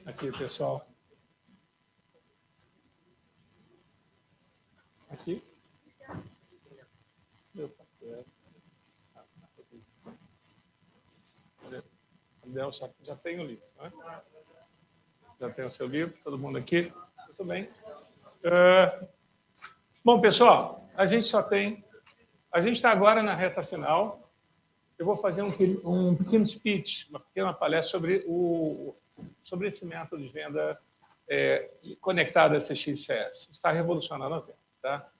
Aqui, pessoal. Aqui. Abel já tem o livro, né? Já tem o seu livro, todo mundo aqui? Muito bem. Bom, pessoal, a gente está agora na reta final. Eu vou fazer um pequeno speech, uma pequena palestra sobre esse método de venda conectado a CX/CS. Está revolucionando a venda, tá?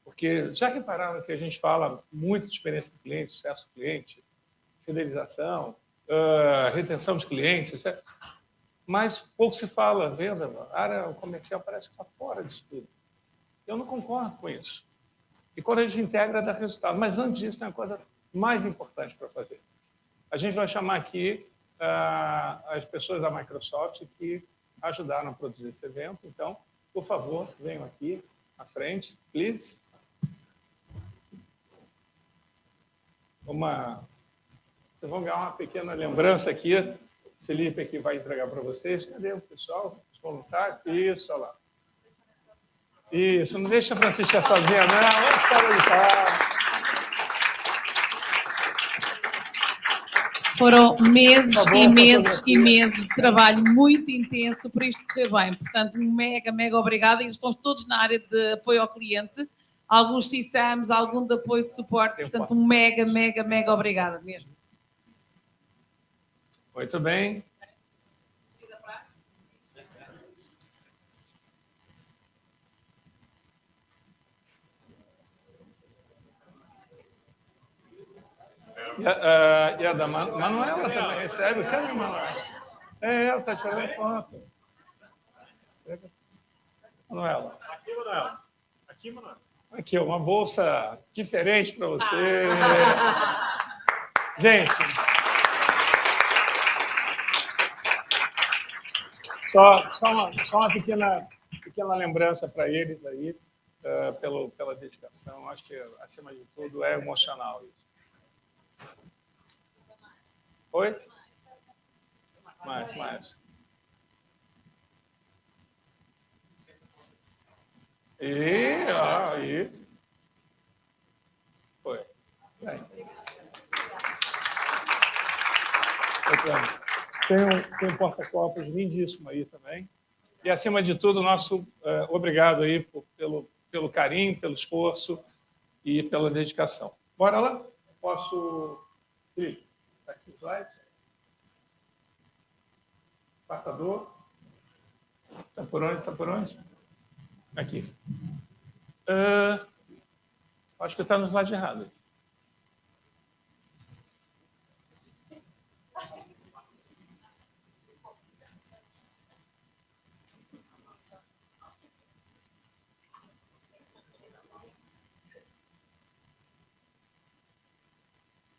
Porque já repararam que a gente fala muito de experiência do cliente, sucesso do cliente, fidelização, retenção de clientes, etc. Mas pouco se fala venda, a área comercial parece que está fora disso tudo. Eu não concordo com isso. E quando a gente integra, dá resultado. Mas antes disso, tem uma coisa mais importante para fazer. A gente vai chamar aqui as pessoas da Microsoft que ajudaram a produzir esse evento. Então, por favor, venham aqui à frente, please. Vocês vão ganhar uma pequena lembrança aqui. O Felipe aqui vai entregar para vocês. Cadê o pessoal? Os voluntários? Isso, olha lá. Isso, não deixa a Francisca sozinha, não. Olha que cara de pau. Foram meses e meses e meses de trabalho muito intenso para isto correr bem. Portanto, mega obrigada. Eles estão todos na área de apoio ao cliente. Alguns CSAMs, algum de apoio de suporte. Portanto, mega obrigada mesmo. Muito bem. E a da Manuela também recebe? Cadê a Manuela? Ela está tirando foto. Manuela. Aqui, Manuela. Aqui, Manuela. Aqui, uma bolsa diferente para você. Gente, só uma pequena lembrança para eles aí, pela dedicação. Acho que, acima de tudo, é emocional isso. Oi? Mais. Aí. Foi. Bem. Tem um porta-copos lindíssimo aí também. E, acima de tudo, nosso obrigado aí pelo carinho, pelo esforço e pela dedicação. Bora lá? Posso... Felipe, está aqui o slide. Passador. Está por onde? Aqui. Acho que está no slide errado.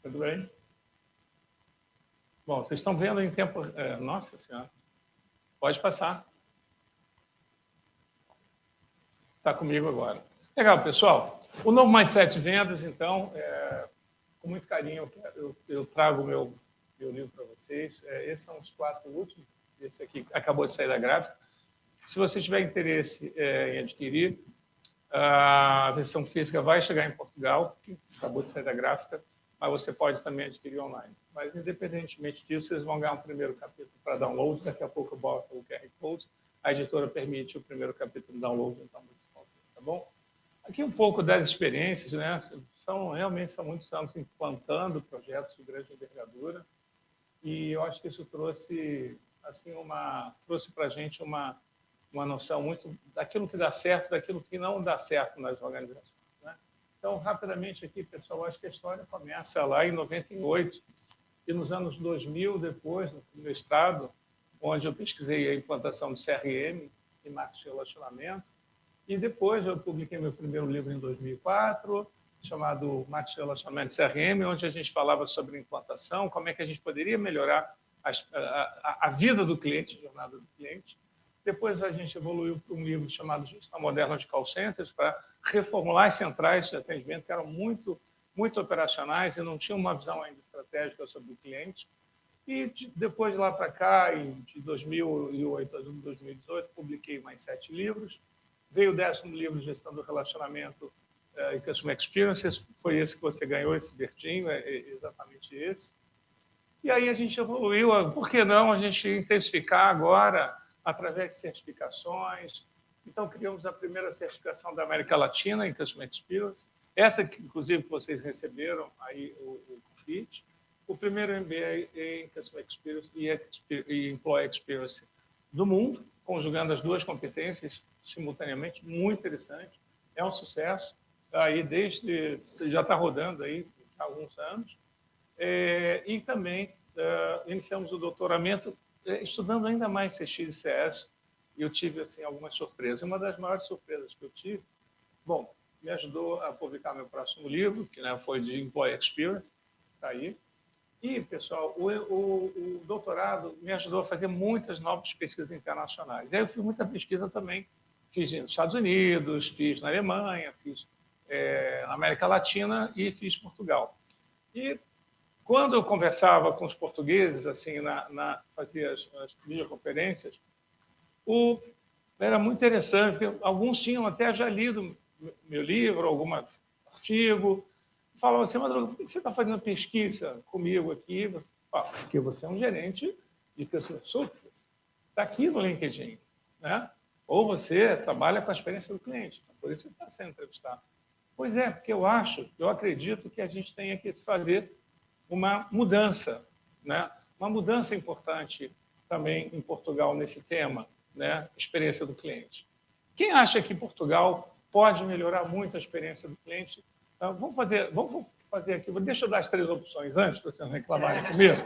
Tudo bem? Bom, vocês estão vendo em tempo... nossa Senhora. Pode passar. Está comigo agora. Legal, pessoal. O novo Mindset de Vendas, então, com muito carinho, eu trago o meu livro para vocês. Esses são os 4 últimos. Esse aqui acabou de sair da gráfica. Se você tiver interesse em adquirir, a versão física vai chegar em Portugal, que acabou de sair da gráfica, mas você pode também adquirir online. Mas, independentemente disso, vocês vão ganhar um primeiro capítulo para download. Daqui a pouco eu boto o QR Code. A editora permite o primeiro capítulo de download, então você pode, tá bom? Aqui um pouco das experiências, né? Realmente são muitos anos implantando projetos de grande envergadura, e eu acho que isso trouxe para a gente uma noção muito daquilo que dá certo, daquilo que não dá certo nas organizações. Então, rapidamente aqui, pessoal, acho que a história começa lá em 98, e nos anos 2000, depois, no mestrado, onde eu pesquisei a implantação de CRM e marketing de relacionamento, e depois eu publiquei meu primeiro livro em 2004, chamado Marketing de Relacionamento CRM, onde a gente falava sobre implantação, como é que a gente poderia melhorar a vida do cliente, a jornada do cliente. Depois a gente evoluiu para um livro chamado Gestão Moderna de Call Centers, para reformular as centrais de atendimento, que eram muito operacionais e não tinham uma visão ainda estratégica sobre o cliente. E depois de lá para cá, de 2008 a 2018, publiquei mais 7 livros. Veio o 10º livro, Gestão do Relacionamento e Customer Experience. Foi esse que você ganhou, esse verdinho, é exatamente esse. E aí a gente evoluiu. Por que não a gente intensificar agora através de certificações? Então, criamos a primeira certificação da América Latina em Customer Experience. Essa, que, inclusive, vocês receberam aí o convite. O primeiro MBA em Customer Experience e Employee Experience do mundo, conjugando as duas competências simultaneamente, muito interessante. É um sucesso. Aí já está rodando aí há alguns anos. E também iniciamos o doutoramento estudando ainda mais CX e CS. E eu tive assim algumas surpresas. Uma das maiores surpresas que eu tive, bom, me ajudou a publicar meu próximo livro, que foi de Employee Experience, está aí. E, pessoal, o doutorado me ajudou a fazer muitas novas pesquisas internacionais. E aí eu fiz muita pesquisa também. Fiz nos Estados Unidos, fiz na Alemanha, fiz na América Latina e fiz Portugal. E quando eu conversava com os portugueses, assim, fazia as videoconferências, era muito interessante, porque alguns tinham até já lido meu livro, algum artigo, falavam assim, Madruga, por que você está fazendo pesquisa comigo aqui? Porque você é um gerente de Customer Success. Está aqui no LinkedIn, né? Ou você trabalha com a experiência do cliente, então por isso você está sendo entrevistado. Pois é, porque eu acredito que a gente tem que fazer uma mudança, né? Uma mudança importante também em Portugal nesse tema, né? Experiência do cliente. Quem acha que Portugal pode melhorar muito a experiência do cliente? Vamos fazer aqui, deixa eu dar as 3 opções antes, para vocês não reclamarem comigo.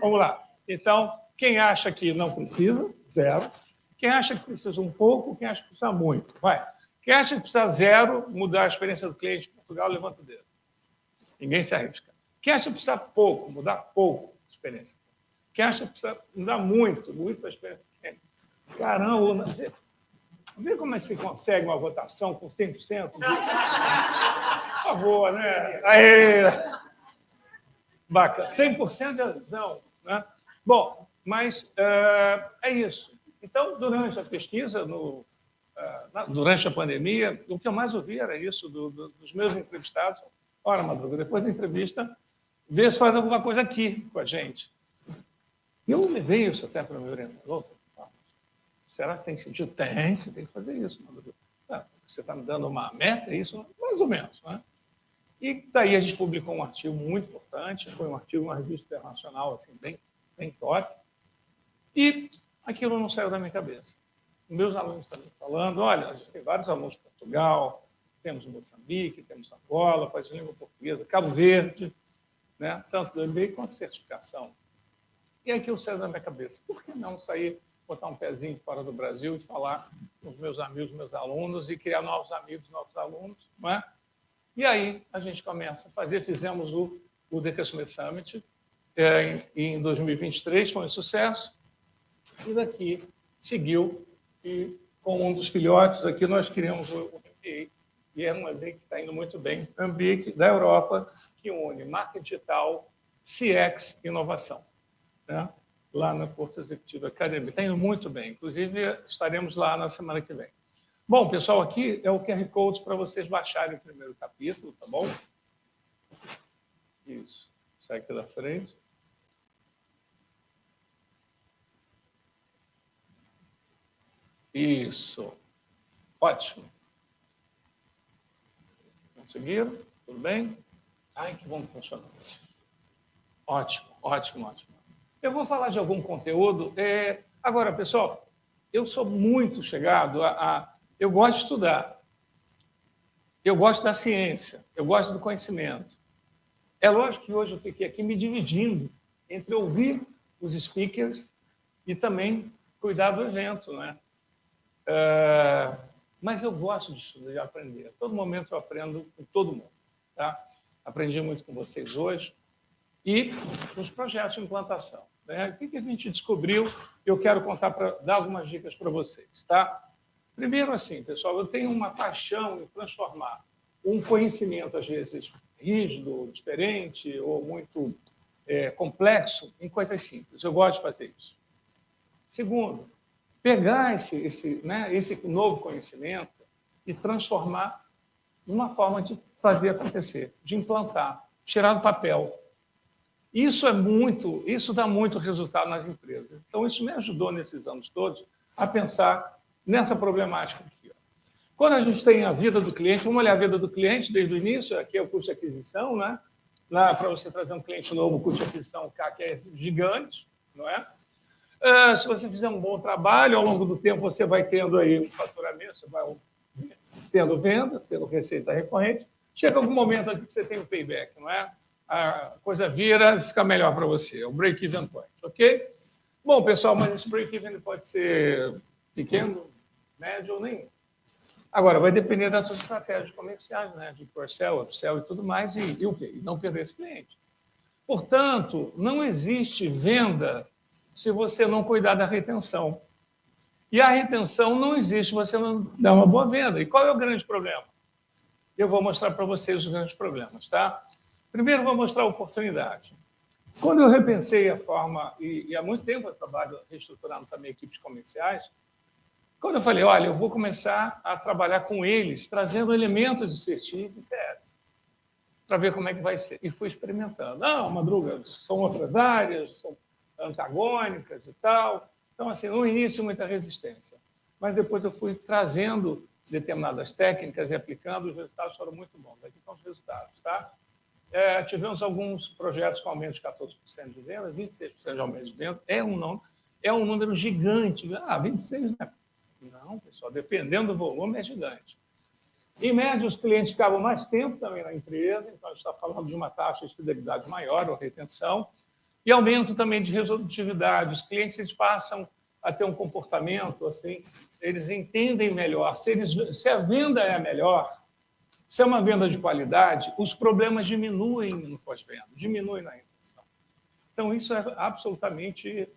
Vamos lá. Então, quem acha que não precisa, 0. Quem acha que precisa um pouco, quem acha que precisa muito. Vai. Quem acha que precisa 0 mudar a experiência do cliente em Portugal, levanta o dedo. Ninguém se arrisca. Quem acha que precisa pouco, mudar pouco a experiência? Quem acha que precisa mudar muito a experiência do cliente? Caramba, vê como é que se consegue uma votação com 100%? Por favor, né? Aê! Bacana. 100% de adesão, né? Bom, mas é isso. Então, durante a pesquisa, durante a pandemia, o que eu mais ouvi era isso dos meus entrevistados. Ora, Madruga, depois da entrevista, vê se faz alguma coisa aqui com a gente. E eu levei isso até para o meu orientador. Será que tem sentido? Tem, você tem que fazer isso, Madruga. Você está me dando uma meta, é isso? Mais ou menos, né? E daí a gente publicou um artigo muito importante, foi um artigo, uma revista internacional, assim, bem top. E aquilo não saiu da minha cabeça. Meus alunos também falando, olha, a gente tem vários alunos de Portugal, temos Moçambique, temos Angola, faz língua portuguesa, Cabo Verde, né? Tanto do MBA quanto certificação. E aquilo saiu da minha cabeça. Por que não sair, botar um pezinho fora do Brasil e falar com os meus amigos, meus alunos, e criar novos amigos, novos alunos, não é? E aí a gente começa a fazer, fizemos o The Customer Summit em 2023, foi um sucesso, e daqui seguiu, e com um dos filhotes aqui nós criamos o MBA, e é um MBA que está indo muito bem, um MBA da Europa, que une marketing digital, CX e inovação, né? Lá na Porto Executivo Academy. Está indo muito bem, inclusive estaremos lá na semana que vem. Bom, pessoal, aqui é o QR Code para vocês baixarem o primeiro capítulo, tá bom? Isso. Sai aqui da frente. Isso. Ótimo. Conseguiram? Tudo bem? Ai, que bom que funcionou. Ótimo, ótimo, ótimo. Eu vou falar de algum conteúdo. Agora, pessoal, eu sou muito chegado eu gosto de estudar, eu gosto da ciência, eu gosto do conhecimento. É lógico que hoje eu fiquei aqui me dividindo entre ouvir os speakers e também cuidar do evento, né? Mas eu gosto de estudar, de aprender. A todo momento eu aprendo com todo mundo, tá? Aprendi muito com vocês hoje e nos projetos de implantação, né? O que a gente descobriu? Eu quero dar algumas dicas para vocês, tá? Primeiro, assim, pessoal, eu tenho uma paixão em transformar um conhecimento, às vezes, rígido, diferente ou muito complexo em coisas simples. Eu gosto de fazer isso. Segundo, pegar esse novo conhecimento e transformar numa forma de fazer acontecer, de implantar, tirar do papel. Isso dá muito resultado nas empresas. Então, isso me ajudou nesses anos todos a pensar nessa problemática aqui. Quando a gente tem a vida do cliente, vamos olhar a vida do cliente desde o início, aqui é o custo de aquisição, né? Lá, para você trazer um cliente novo, o custo de aquisição, o CAC é gigante, não é? Se você fizer um bom trabalho, ao longo do tempo você vai tendo aí um faturamento, você vai tendo venda, tendo receita recorrente. Chega algum momento aqui que você tem o payback, não é? A coisa vira e fica melhor para você, o break-even point, ok? Bom, pessoal, mas esse break-even pode ser pequeno, médio ou nenhum. Agora, vai depender das suas estratégias comerciais, né? De cross-sell, upsell e tudo mais, e o quê? E não perder esse cliente. Portanto, não existe venda se você não cuidar da retenção. E a retenção não existe se você não der uma boa venda. E qual é o grande problema? Eu vou mostrar para vocês os grandes problemas, tá? Primeiro, vou mostrar a oportunidade. Quando eu repensei a forma, e há muito tempo eu trabalho reestruturando também equipes comerciais, quando eu falei, olha, eu vou começar a trabalhar com eles, trazendo elementos de CX e CS, para ver como é que vai ser. E fui experimentando. Não, Madruga, são outras áreas, são antagônicas e tal. Então, assim, no início, muita resistência. Mas depois eu fui trazendo determinadas técnicas e aplicando, os resultados foram muito bons. Aqui estão os resultados, tá? Tivemos alguns projetos com aumento de 14% de venda, 26% de aumento de venda. É um número gigante. 26%, né? Não, pessoal, dependendo do volume, é gigante. Em média, os clientes ficavam mais tempo também na empresa, então a gente está falando de uma taxa de fidelidade maior, ou retenção, e aumento também de resolutividade. Os clientes eles passam a ter um comportamento, assim, eles entendem melhor. Se a venda é melhor, se é uma venda de qualidade, os problemas diminuem no pós-venda, diminuem na retenção. Então, isso é absolutamente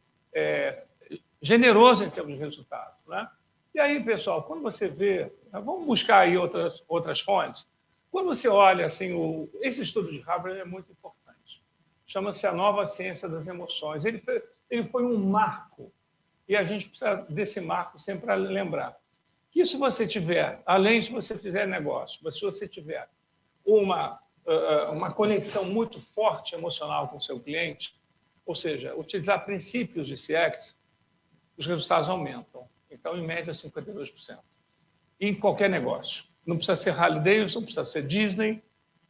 generoso em termos de resultados, né? E aí, pessoal, quando você vê... Vamos buscar aí outras fontes. Quando você olha, assim, esse estudo de Harvard é muito importante. Chama-se A Nova Ciência das Emoções. Ele foi um marco, e a gente precisa desse marco sempre para lembrar. Que se você tiver, além de você fizer negócio, mas se você tiver uma conexão muito forte emocional com o seu cliente, ou seja, utilizar princípios de CX, os resultados aumentam. Então, em média, 52%. Em qualquer negócio. Não precisa ser Harley Davidson, não precisa ser Disney,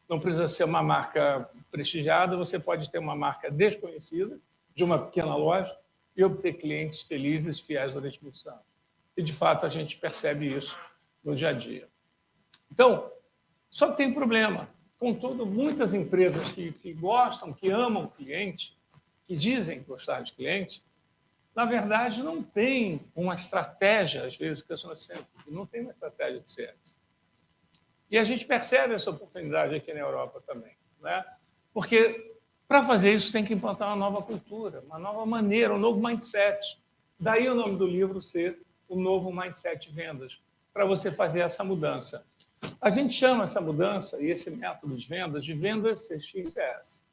não precisa ser uma marca prestigiada, você pode ter uma marca desconhecida, de uma pequena loja, e obter clientes felizes, fiéis durante muitos anos. E, de fato, a gente percebe isso no dia a dia. Então, só que tem problema. Contudo, muitas empresas que gostam, que amam o cliente, que dizem gostar de cliente, na verdade, não tem uma estratégia, às vezes, que eu sou sempre, não tem uma estratégia de CS. E a gente percebe essa oportunidade aqui na Europa também, né? Porque, para fazer isso, tem que implantar uma nova cultura, uma nova maneira, um novo mindset. Daí o nome do livro ser o novo mindset de vendas, para você fazer essa mudança. A gente chama essa mudança e esse método de vendas CX/CS,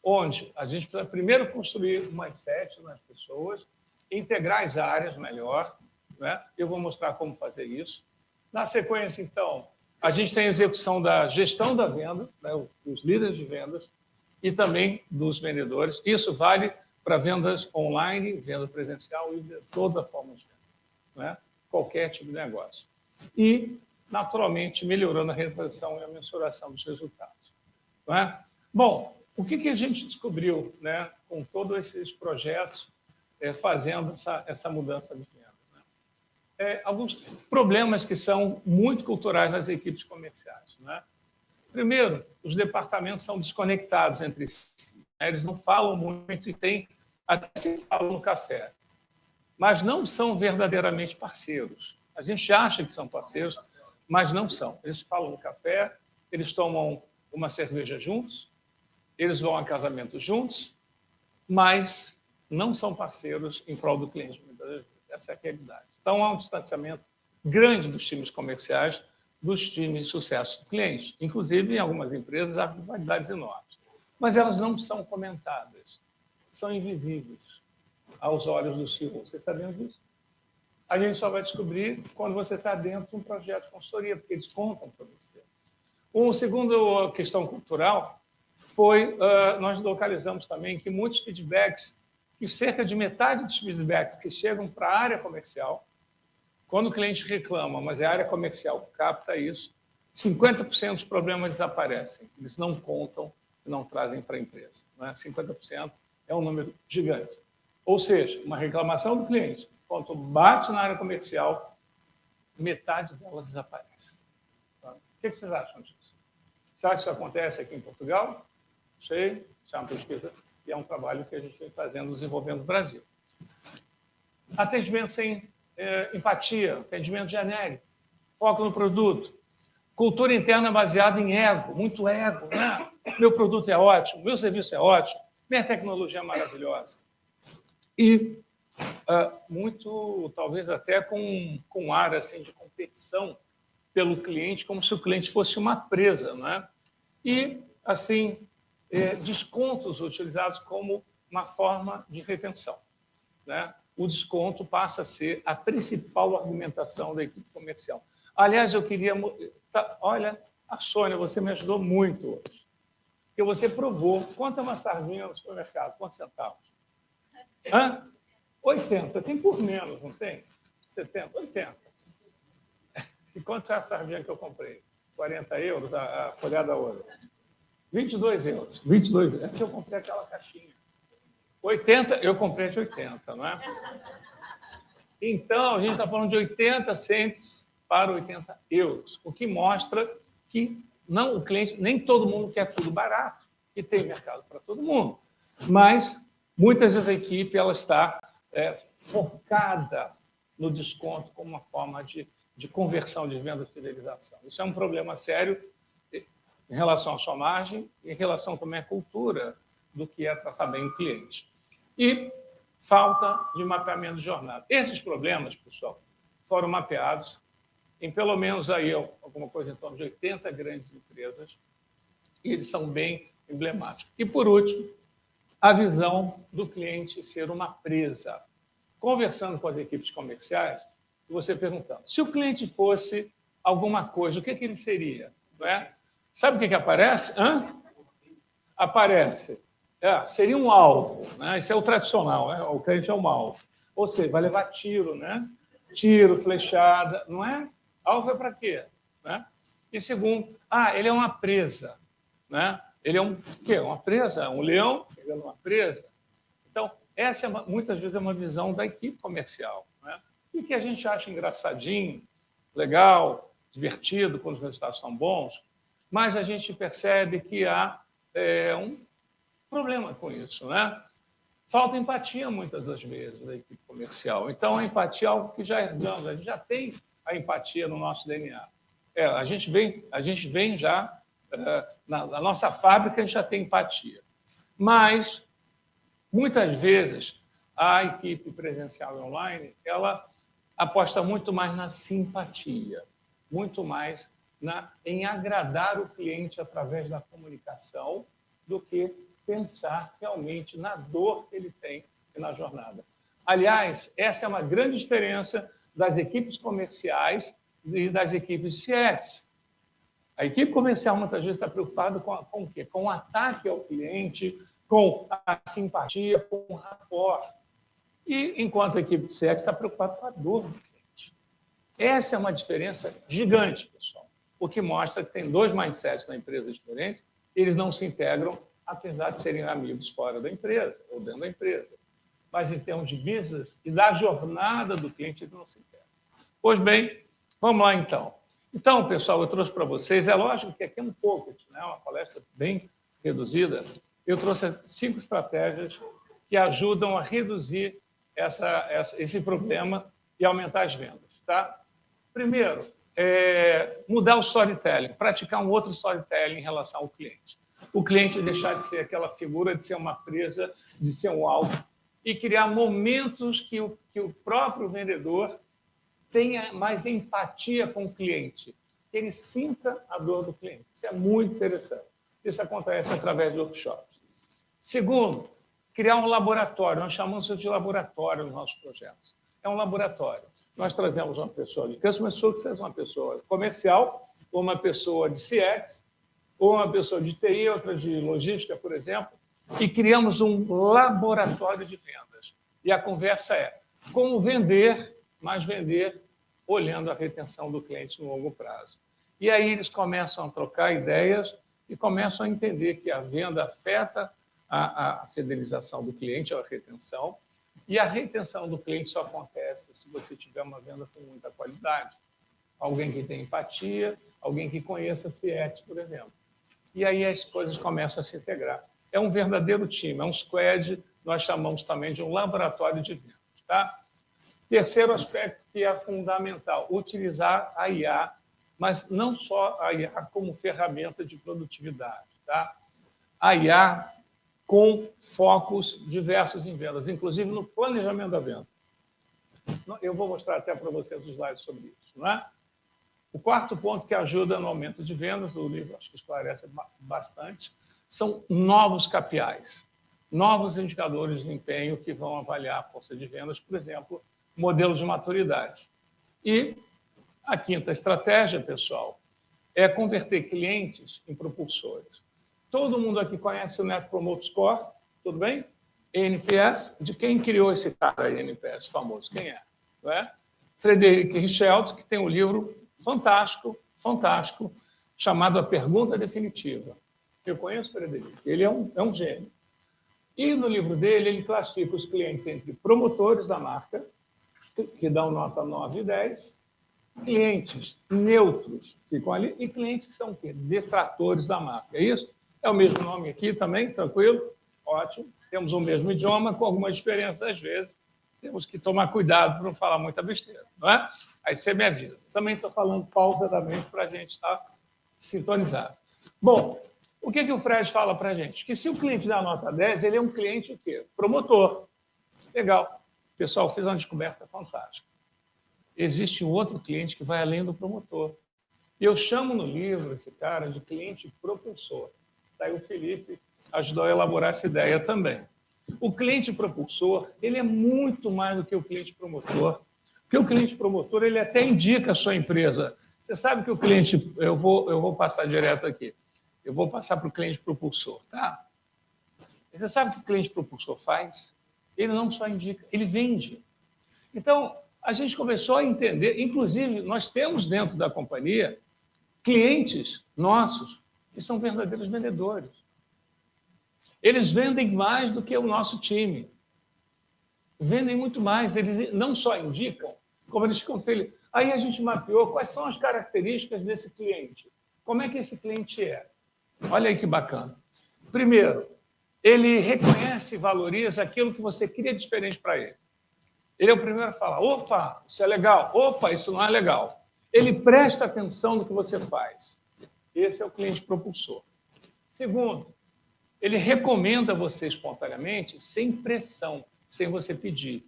onde a gente precisa primeiro construir um mindset nas pessoas, integrar as áreas melhor, né? Eu vou mostrar como fazer isso. Na sequência, então, a gente tem a execução da gestão da venda, né? Os líderes de vendas e também dos vendedores. Isso vale para vendas online, venda presencial e de toda forma de venda, né? Qualquer tipo de negócio. E, naturalmente, melhorando a representação e a mensuração dos resultados, não é? Bom, o que a gente descobriu, né, com todos esses projetos, fazendo essa mudança de venda, né? Alguns problemas que são muito culturais nas equipes comerciais, né? Primeiro, os departamentos são desconectados entre si, né? Eles não falam muito e até se falam no café, mas não são verdadeiramente parceiros. A gente acha que são parceiros, mas não são. Eles falam no café, eles tomam uma cerveja juntos, eles vão a casamento juntos, mas não são parceiros em prol do cliente, muitas vezes. Essa é a realidade. Então, há um distanciamento grande dos times comerciais dos times de sucesso do cliente. Inclusive, em algumas empresas, há rivalidades enormes. mas elas não são comentadas, são invisíveis aos olhos do CEO. Vocês sabiam disso? A gente só vai descobrir quando você está dentro de um projeto de consultoria, porque eles contam para você. Uma segunda questão cultural foi, nós localizamos também que muitos feedbacks, que cerca de metade dos feedbacks que chegam para a área comercial, quando o cliente reclama, mas a área comercial que capta isso, 50% dos problemas desaparecem. Eles não contam e não trazem para a empresa. Né? 50% é um número gigante. Ou seja, uma reclamação do cliente, quando bate na área comercial, metade delas desaparece. Tá? O que vocês acham disso? Será que isso acontece aqui em Portugal? Não sei, isso é uma pesquisa e é um trabalho que a gente vem fazendo, desenvolvendo no Brasil. Atendimento sem empatia, atendimento genérico, foco no produto, cultura interna baseada em ego, muito ego, né? Meu produto é ótimo, meu serviço é ótimo, minha tecnologia é maravilhosa. E muito, talvez até com ar assim, de competição pelo cliente, como se o cliente fosse uma presa, né? E, assim, descontos utilizados como uma forma de retenção, né? O desconto passa a ser a principal argumentação da equipe comercial. Aliás, eu queria... Olha, a Sônia, você me ajudou muito hoje. Porque você provou quanto é uma sardinha no supermercado, quantos centavos? 80. Tem por menos, não tem? 70? 80. E quanto é a sardinha que eu comprei? 40 euros, a folhada ouro. 22 euros. 22 euros. É que eu comprei aquela caixinha. 80, eu comprei de 80, não é? Então, a gente está falando de 80 cents para 80 euros, o que mostra que não, o cliente, nem todo mundo quer tudo barato, e tem mercado para todo mundo. Mas, muitas vezes, a equipe ela está focada no desconto como uma forma de conversão, de venda e fidelização. Isso é um problema sério em relação à sua margem e em relação também à cultura do que é tratar bem o cliente. E falta de mapeamento de jornada. Esses problemas, pessoal, foram mapeados em pelo menos aí alguma coisa em torno de 80 grandes empresas, e eles são bem emblemáticos. E, por último, a visão do cliente ser uma presa. Conversando com as equipes comerciais, você perguntando, se o cliente fosse alguma coisa, o que ele seria? Não é? Sabe o que aparece? Aparece. Seria um alvo, né? Isso é o tradicional, o cliente é um alvo. Ou seja, vai levar tiro, né? Tiro, flechada, não é? Alvo é para quê? Né? E segundo, ele é uma presa, né? Ele é um quê? Uma presa, um leão pegando uma presa. Então, essa muitas vezes é uma visão da equipe comercial, né? E que a gente acha engraçadinho, legal, divertido quando os resultados são bons, mas a gente percebe que há um problema com isso, né? Falta empatia muitas das vezes da equipe comercial. Então, a empatia é algo que já herdamos, a gente já tem a empatia no nosso DNA. A gente vem já, na nossa fábrica, a gente já tem empatia. Mas, muitas vezes, a equipe presencial e online, ela aposta muito mais na simpatia, muito mais em agradar o cliente através da comunicação do que pensar realmente na dor que ele tem e na jornada. Aliás, essa é uma grande diferença das equipes comerciais e das equipes de CX. A equipe comercial muitas vezes está preocupada com o quê? Com o ataque ao cliente, com a simpatia, com o rapport. E enquanto a equipe de CX está preocupada com a dor do cliente. Essa é uma diferença gigante, pessoal. O que mostra que tem dois mindsets na empresa diferentes, eles não se integram, apesar de serem amigos fora da empresa ou dentro da empresa. Mas em termos de business e da jornada do cliente, eles não se integram. Pois bem, vamos lá então. Então, pessoal, eu trouxe para vocês, é lógico que aqui é um pouco, né, uma palestra bem reduzida, eu trouxe 5 estratégias que ajudam a reduzir esse problema e aumentar as vendas. Tá? Primeiro, mudar o storytelling, praticar um outro storytelling em relação ao cliente. O cliente deixar de ser aquela figura, de ser uma presa, de ser um alvo, e criar momentos que o próprio vendedor tenha mais empatia com o cliente, que ele sinta a dor do cliente. Isso é muito interessante. Isso acontece através de workshops. Segundo, criar um laboratório. Nós chamamos isso de laboratório nos nossos projetos. É um laboratório. Nós trazemos uma pessoa de Customer Success, uma pessoa comercial, ou uma pessoa de CX, ou uma pessoa de TI, outra de logística, por exemplo, e criamos um laboratório de vendas. E a conversa é como vender, mas vender olhando a retenção do cliente no longo prazo. E aí eles começam a trocar ideias e começam a entender que a venda afeta a fidelização do cliente, a retenção, e a retenção do cliente só acontece se você tiver uma venda com muita qualidade. Alguém que tem empatia, alguém que conheça CX, por exemplo. E aí as coisas começam a se integrar. É um verdadeiro time, é um squad, nós chamamos também de um laboratório de vendas. Tá? Terceiro aspecto que é fundamental, utilizar a IA, mas não só a IA como ferramenta de produtividade. Tá? A IA com focos diversos em vendas, inclusive no planejamento da venda. Eu vou mostrar até para vocês os slides sobre isso. Não é? O quarto ponto que ajuda no aumento de vendas, o livro acho que esclarece bastante, são novos KPIs, novos indicadores de desempenho que vão avaliar a força de vendas, por exemplo, modelo de maturidade. E a quinta estratégia, pessoal, é converter clientes em propulsores. Todo mundo aqui conhece o Net Promoter Score, tudo bem? NPS, de quem criou esse cara, NPS famoso? Quem é? Não é? Frederic Richelt, que tem um livro fantástico, chamado A Pergunta Definitiva. Eu conheço o Frederic, ele é um gênio. E no livro dele, ele classifica os clientes entre promotores da marca, que dão nota 9 e 10, clientes neutros, ficam ali, e clientes que são o quê? Detratores da marca. É isso? É o mesmo nome aqui também, tranquilo? Ótimo. Temos o mesmo idioma, com algumas diferenças às vezes. Temos que tomar cuidado para não falar muita besteira, não é? Aí você me avisa. Também estou falando pausadamente para a gente estar sintonizado. Bom, o que o Fred fala para a gente? Que se o cliente dá nota 10, ele é um cliente o quê? Promotor. Legal. O pessoal fez uma descoberta fantástica. Existe um outro cliente que vai além do promotor. E eu chamo no livro esse cara de cliente propulsor. Daí o Felipe ajudou a elaborar essa ideia também. O cliente propulsor, ele é muito mais do que o cliente promotor, porque o cliente promotor, ele até indica a sua empresa. Você sabe que o cliente, eu vou passar direto aqui, eu vou passar para o cliente propulsor, tá? Você sabe o que o cliente propulsor faz? Ele não só indica, ele vende. Então, a gente começou a entender, inclusive, nós temos dentro da companhia clientes nossos que são verdadeiros vendedores. Eles vendem mais do que o nosso time. Vendem muito mais. Eles não só indicam, como eles ficam felizes. Aí a gente mapeou quais são as características desse cliente. Como é que esse cliente é? Olha aí que bacana. Primeiro, ele reconhece e valoriza aquilo que você cria diferente para ele. Ele é o primeiro a falar, opa, isso é legal, opa, isso não é legal. Ele presta atenção no que você faz. Esse é o cliente propulsor. Segundo, ele recomenda você espontaneamente, sem pressão, sem você pedir.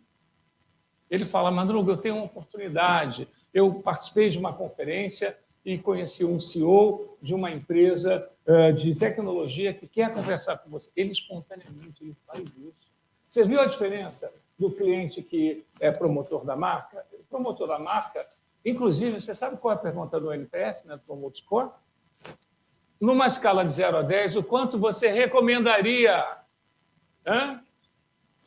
Ele fala, Madruga, eu tenho uma oportunidade, eu participei de uma conferência e conheci um CEO de uma empresa de tecnologia que quer conversar com você. Ele espontaneamente ele faz isso. Você viu a diferença do cliente que é promotor da marca? O promotor da marca, inclusive, você sabe qual é a pergunta do NPS, né, do Promoter Score? Numa escala de 0 a 10, o quanto você recomendaria?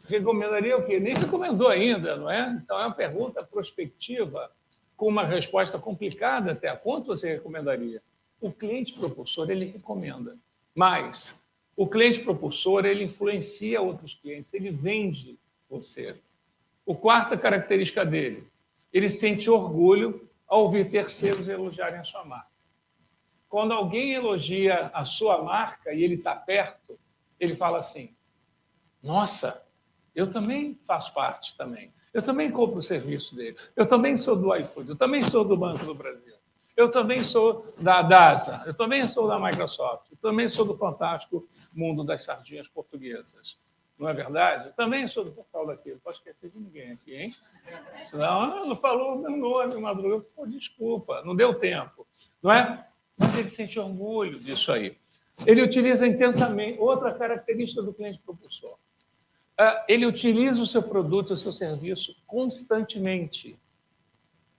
Recomendaria o quê? Nem recomendou ainda, não é? Então, é uma pergunta prospectiva, com uma resposta complicada até. Quanto você recomendaria? O cliente propulsor, ele recomenda. Mas o cliente propulsor, ele influencia outros clientes, ele vende você. A quarta característica dele, ele sente orgulho ao ouvir terceiros elogiarem a sua marca. Quando alguém elogia a sua marca e ele está perto, ele fala assim, nossa, eu também faço parte também. Eu também compro o serviço dele. Eu também sou do iFood. Eu também sou do Banco do Brasil. Eu também sou da DASA. Eu também sou da Microsoft. Eu também sou do fantástico mundo das sardinhas portuguesas. Não é verdade? Eu também sou do portal daquilo. Não posso esquecer de ninguém aqui, hein? Senão, não falou o meu nome, Madruga. Pô, desculpa, não deu tempo. Não é? Mas ele sente orgulho disso aí. Ele utiliza intensamente, outra característica do cliente propulsor. Ele utiliza o seu produto, o seu serviço constantemente.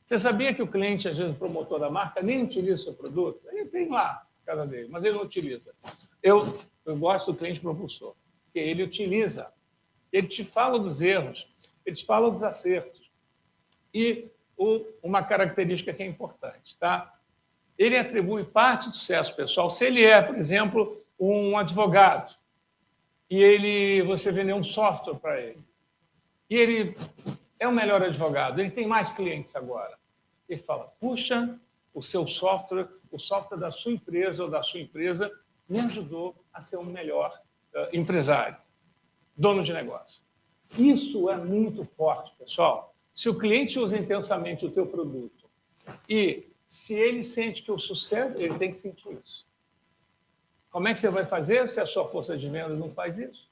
Você sabia que o cliente, às vezes, o promotor da marca, nem utiliza o seu produto? Ele tem lá a casa dele, mas ele não utiliza. Eu gosto do cliente propulsor, porque ele utiliza. Ele te fala dos erros, ele te fala dos acertos. E uma característica que é importante, tá? Ele atribui parte do sucesso pessoal. Se ele é, por exemplo, um advogado, e você vendeu um software para ele, e ele é o melhor advogado, ele tem mais clientes agora. Ele fala, puxa, o seu software, o software da sua empresa ou da sua empresa me ajudou a ser um melhor empresário, dono de negócio. Isso é muito forte, pessoal. Se o cliente usa intensamente o teu produto e se ele sente que o sucesso, ele tem que sentir isso. Como é que você vai fazer se a sua força de vendas não faz isso?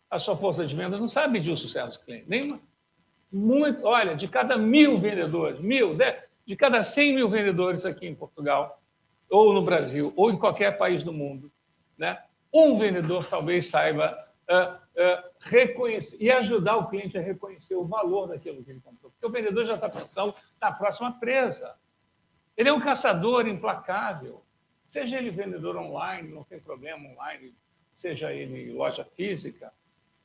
A sua força de vendas não sabe medir o sucesso do cliente. Nenhuma. Olha, de cada 1.000 vendedores, de cada 100 mil vendedores aqui em Portugal, ou no Brasil, ou em qualquer país do mundo, né? Um vendedor talvez saiba reconhecer e ajudar o cliente a reconhecer o valor daquilo que ele comprou. Porque o vendedor já está pensando na próxima presa. Ele é um caçador implacável. Seja ele vendedor online, não tem problema online, seja ele loja física,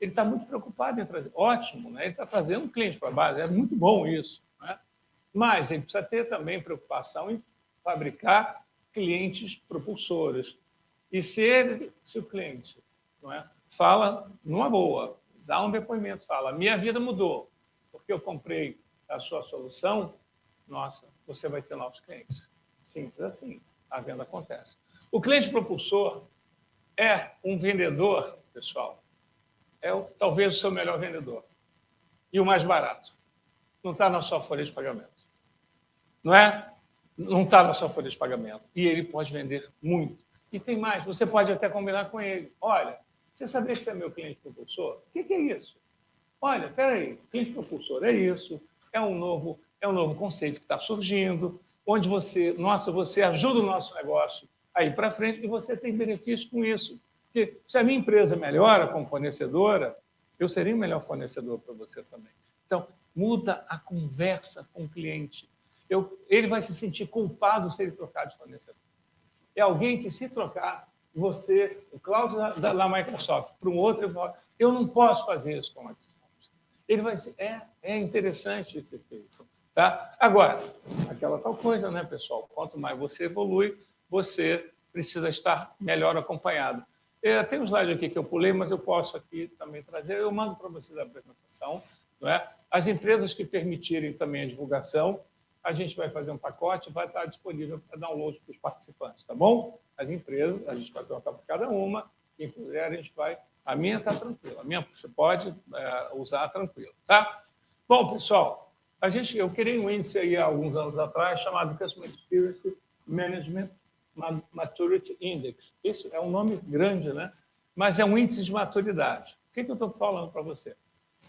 ele está muito preocupado em trazer. Ótimo, né? Ele está trazendo um cliente para a base, é muito bom isso. Né? Mas ele precisa ter também preocupação em fabricar clientes propulsores. E se o cliente, não é, fala numa boa, dá um depoimento, fala, minha vida mudou, porque eu comprei a sua solução, nossa, você vai ter novos clientes. Simples assim, a venda acontece. O cliente propulsor é um vendedor, pessoal, talvez o seu melhor vendedor. E o mais barato. Não está na sua folha de pagamento. Não é? Não está na sua folha de pagamento. E ele pode vender muito. E tem mais, você pode até combinar com ele. Olha, você sabia que você é meu cliente propulsor? O que é isso? Olha, espera aí, cliente propulsor é isso, é um novo conceito que está surgindo, onde você ajuda o nosso negócio a ir para frente e você tem benefício com isso. Porque se a minha empresa melhora como fornecedora, eu seria o melhor fornecedor para você também. Então, muda a conversa com o cliente. Ele vai se sentir culpado se ele trocar de fornecedor. É alguém que, se trocar, o Cláudio da Microsoft, para um outro, ele fala, eu não posso fazer isso com a Microsoft. Ele vai ser, é interessante esse efeito. Tá? Agora, aquela tal coisa, né, pessoal? Quanto mais você evolui, você precisa estar melhor acompanhado. Tem um slide aqui que eu pulei, mas eu posso aqui também trazer. Eu mando para vocês a apresentação. Não é? As empresas que permitirem também a divulgação, a gente vai fazer um pacote, vai estar disponível para download para os participantes, tá bom? As empresas, a gente vai perguntar para cada uma, quem puder, a gente vai... A minha está tranquila, a minha você pode usar tranquilo, tá? Bom, pessoal, eu criei um índice aí há alguns anos atrás chamado Customer Experience Management Maturity Index. Isso é um nome grande, né? Mas é um índice de maturidade. O que eu estou falando para você?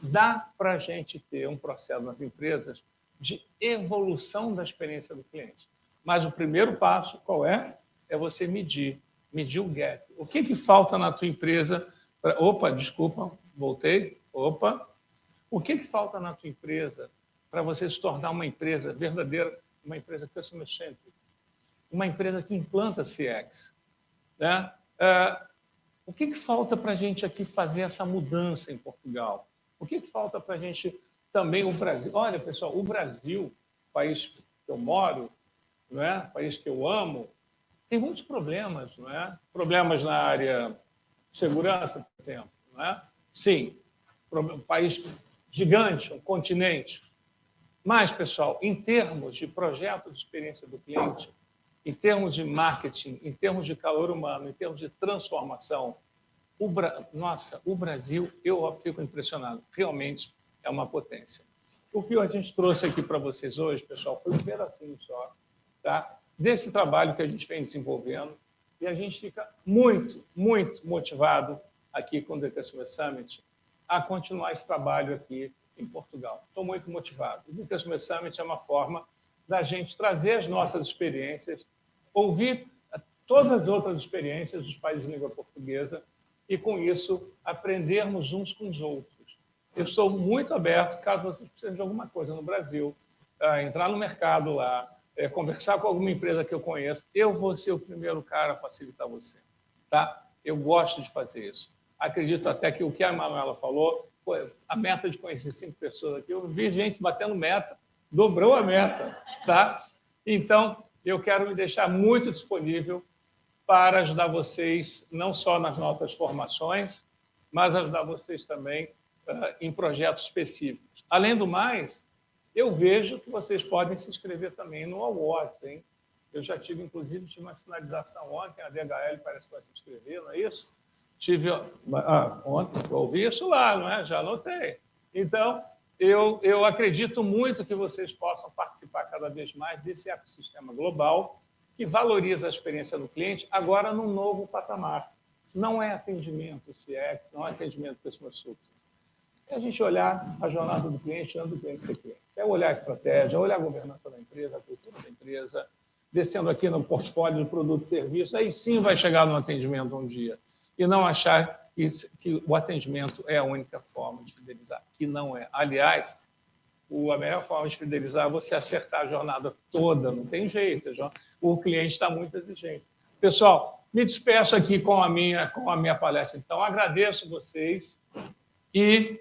Dá para a gente ter um processo nas empresas de evolução da experiência do cliente. Mas o primeiro passo, qual é? É você medir o gap. O que falta na tua empresa? Opa, desculpa, voltei. Opa. O que falta na tua empresa para você se tornar uma empresa verdadeira, uma empresa customer-centric? Uma empresa que implanta CX. Né? O que falta para a gente aqui fazer essa mudança em Portugal? O que falta para a gente também, o Brasil? Olha, pessoal, o Brasil, país que eu moro, não é? País que eu amo, tem muitos problemas, não é? Problemas na área de segurança, por exemplo. Não é? Sim, um país gigante, um continente. Mas, pessoal, em termos de projeto de experiência do cliente, em termos de marketing, em termos de calor humano, em termos de transformação, o Brasil, eu fico impressionado, realmente é uma potência. O que a gente trouxe aqui para vocês hoje, pessoal, foi um pedacinho só, tá? Desse trabalho que a gente vem desenvolvendo, e a gente fica muito, muito motivado aqui com o The Customer Summit a continuar esse trabalho aqui em Portugal. Estou muito motivado. O The Customer Summit é uma forma da gente trazer as nossas experiências, ouvir todas as outras experiências dos países de língua portuguesa e, com isso, aprendermos uns com os outros. Eu estou muito aberto, caso vocês precisem de alguma coisa no Brasil, entrar no mercado lá, conversar com alguma empresa que eu conheço, eu vou ser o primeiro cara a facilitar você. Tá? Eu gosto de fazer isso. Acredito até que o que a Manuela falou, a meta de conhecer 5 pessoas aqui, eu vi gente batendo meta, dobrou a meta. Tá? Então, eu quero me deixar muito disponível para ajudar vocês, não só nas nossas formações, mas ajudar vocês também em projetos específicos. Além do mais, eu vejo que vocês podem se inscrever também no Awards, hein? Eu já tive, inclusive, uma sinalização ontem, a DHL parece que vai se inscrever, não é isso? Tive ontem, eu ouvi isso lá, não é? Já anotei. Então, eu acredito muito que vocês possam participar cada vez mais desse ecossistema global que valoriza a experiência do cliente, agora num novo patamar. Não é atendimento CX, não é atendimento Customer Success. É a gente olhar a jornada do cliente, onde o cliente se quer. É olhar a estratégia, olhar a governança da empresa, a cultura da empresa, descendo aqui no portfólio do produto e serviço, aí sim vai chegar no atendimento um dia. E não achar que o atendimento é a única forma de fidelizar, que não é. Aliás, a melhor forma de fidelizar é você acertar a jornada toda, não tem jeito. O cliente está muito exigente. Pessoal, me despeço aqui com a minha palestra. Então, agradeço vocês e